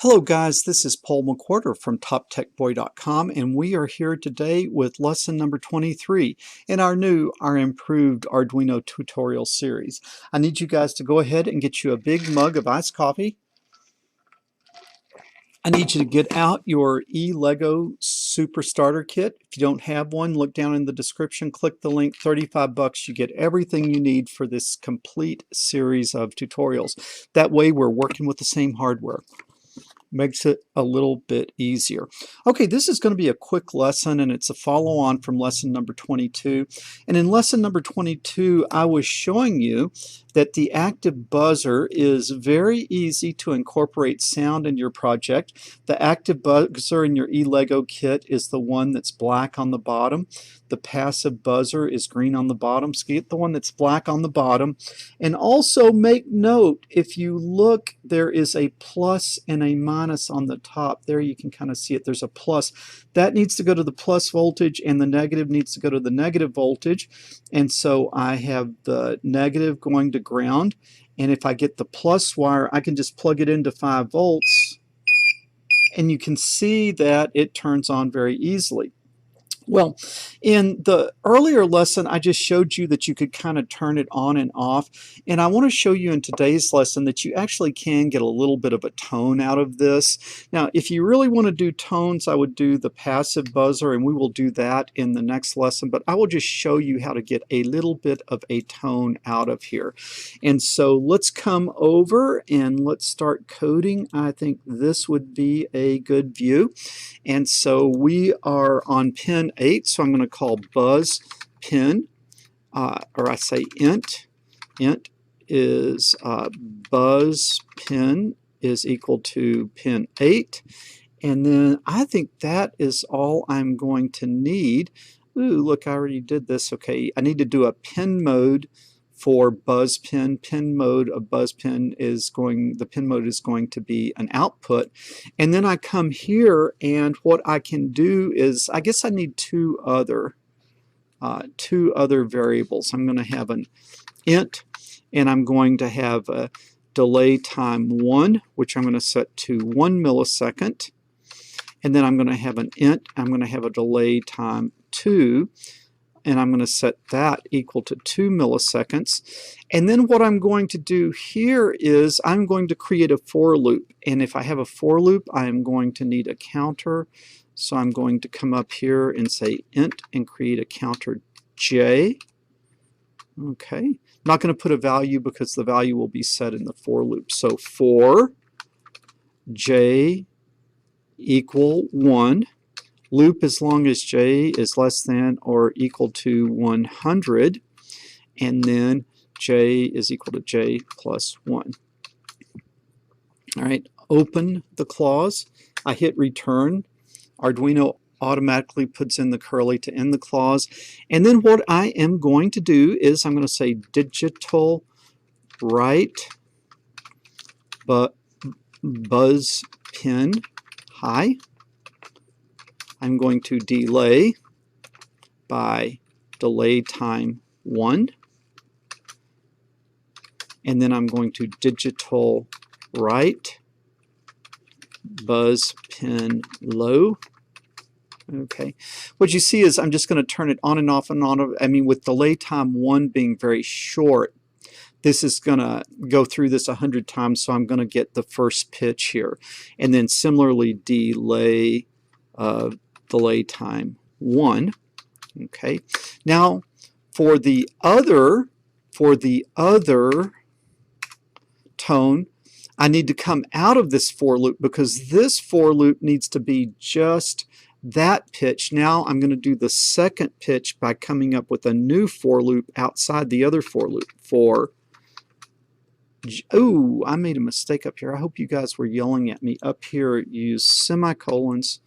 Hello guys, this is Paul McWhorter from TopTechBoy.com, and we are here today with lesson number 23 in our improved Arduino tutorial series. I need you guys to go ahead and get you a big mug of iced coffee. I need you to get out your eLego Super Starter Kit. If you don't have one, look down in the description, click the link, 35 bucks. You get everything you need for this complete series of tutorials. That way we're working with the same hardware. Makes it a little bit easier. Okay, this is going to be a quick lesson, and it's a follow-on from lesson number 22. And in lesson number 22, I was showing you that the active buzzer is very easy to incorporate sound in your project. The active buzzer in your eLego kit is the one that's black on the bottom. The passive buzzer is green on the bottom. So get the one that's black on the bottom. And also make note, if you look, there is a plus and a minus on the top. There you can kind of see it. There's a plus. That needs to go to the plus voltage, and the negative needs to go to the negative voltage. And so I have the negative going to ground. And if I get the plus wire, I can just plug it into 5 volts. And you can see that it turns on very easily. Well, in the earlier lesson, I just showed you that you could kind of turn it on and off. And I want to show you in today's lesson that you actually can get a little bit of a tone out of this. Now, if you really want to do tones, I would do the passive buzzer, and we will do that in the next lesson. But I will just show you how to get a little bit of a tone out of here. And so let's come over and let's start coding. I think this would be a good view. And so we are on pin 8, so I'm going to call buzz pin, or I say int. Int is buzz pin is equal to pin 8. And then I think that is all I'm going to need. Ooh, look, I already did this. Okay, I need to do a pin mode for buzz pin. Pin mode of buzz pin is the pin mode is going to be an output. And then I come here, and what I can do is, I guess I need two other variables. I'm going to have an int, and I'm going to have a delay time 1, which I'm going to set to 1 millisecond. And then I'm going to have an int, I'm going to have a delay time 2, and I'm going to set that equal to 2 milliseconds. And then what I'm going to do here is I'm going to create a for loop. And if I have a for loop, I am going to need a counter. So I'm going to come up here and say int and create a counter j. Okay. I'm not going to put a value because the value will be set in the for loop. So for j equal 1. Loop as long as j is less than or equal to 100, and then j is equal to j plus 1. All right, open the clause. I hit return. Arduino automatically puts in the curly to end the clause. And then what I am going to do is I'm going to say digital write buzz pin high. I'm going to delay by delay time 1. And then I'm going to digital write buzz pin low. Okay. What you see is I'm just going to turn it on and off and on. I mean, with delay time 1 being very short, this is going to go through this 100 times, so I'm going to get the first pitch here. And then similarly, delay time 1. Okay. Now for the other tone, I need to come out of this for loop because this for loop needs to be just that pitch. Now I'm going to do the second pitch by coming up with a new for loop outside the other for loop. Oh, I made a mistake up here. I hope you guys were yelling at me. Up here, use semicolons.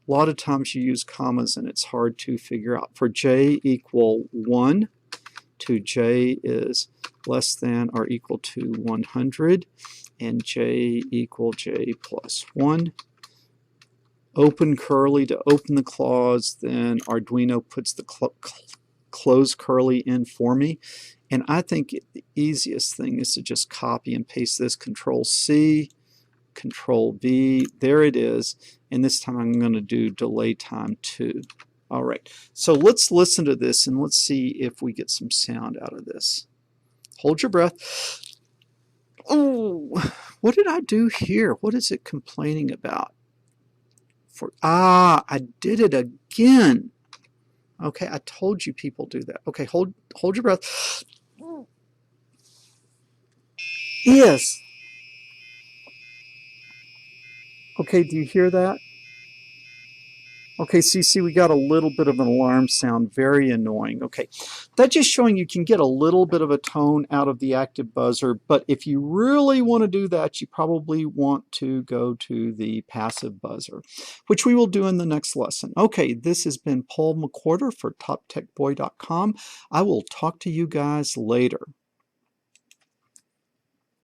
A lot of times you use commas and it's hard to figure out. For j equal 1 to j is less than or equal to 100, and j equal j plus 1. Open curly to open the clause, then Arduino puts the close curly in for me. And I think the easiest thing is to just copy and paste this, Control C, Control V, there it is, and this time I'm going to do delay time 2. All right, so let's listen to this and let's see if we get some sound out of this. Hold your breath. Oh, what did I do here? What is it complaining about? I did it again. Okay, I told you people do that. Okay, hold your breath. Yes. Okay, do you hear that? Okay, so you see we got a little bit of an alarm sound, very annoying. Okay, that's just showing you can get a little bit of a tone out of the active buzzer, but if you really want to do that, you probably want to go to the passive buzzer, which we will do in the next lesson. Okay, this has been Paul McWhorter for TopTechBoy.com. I will talk to you guys later.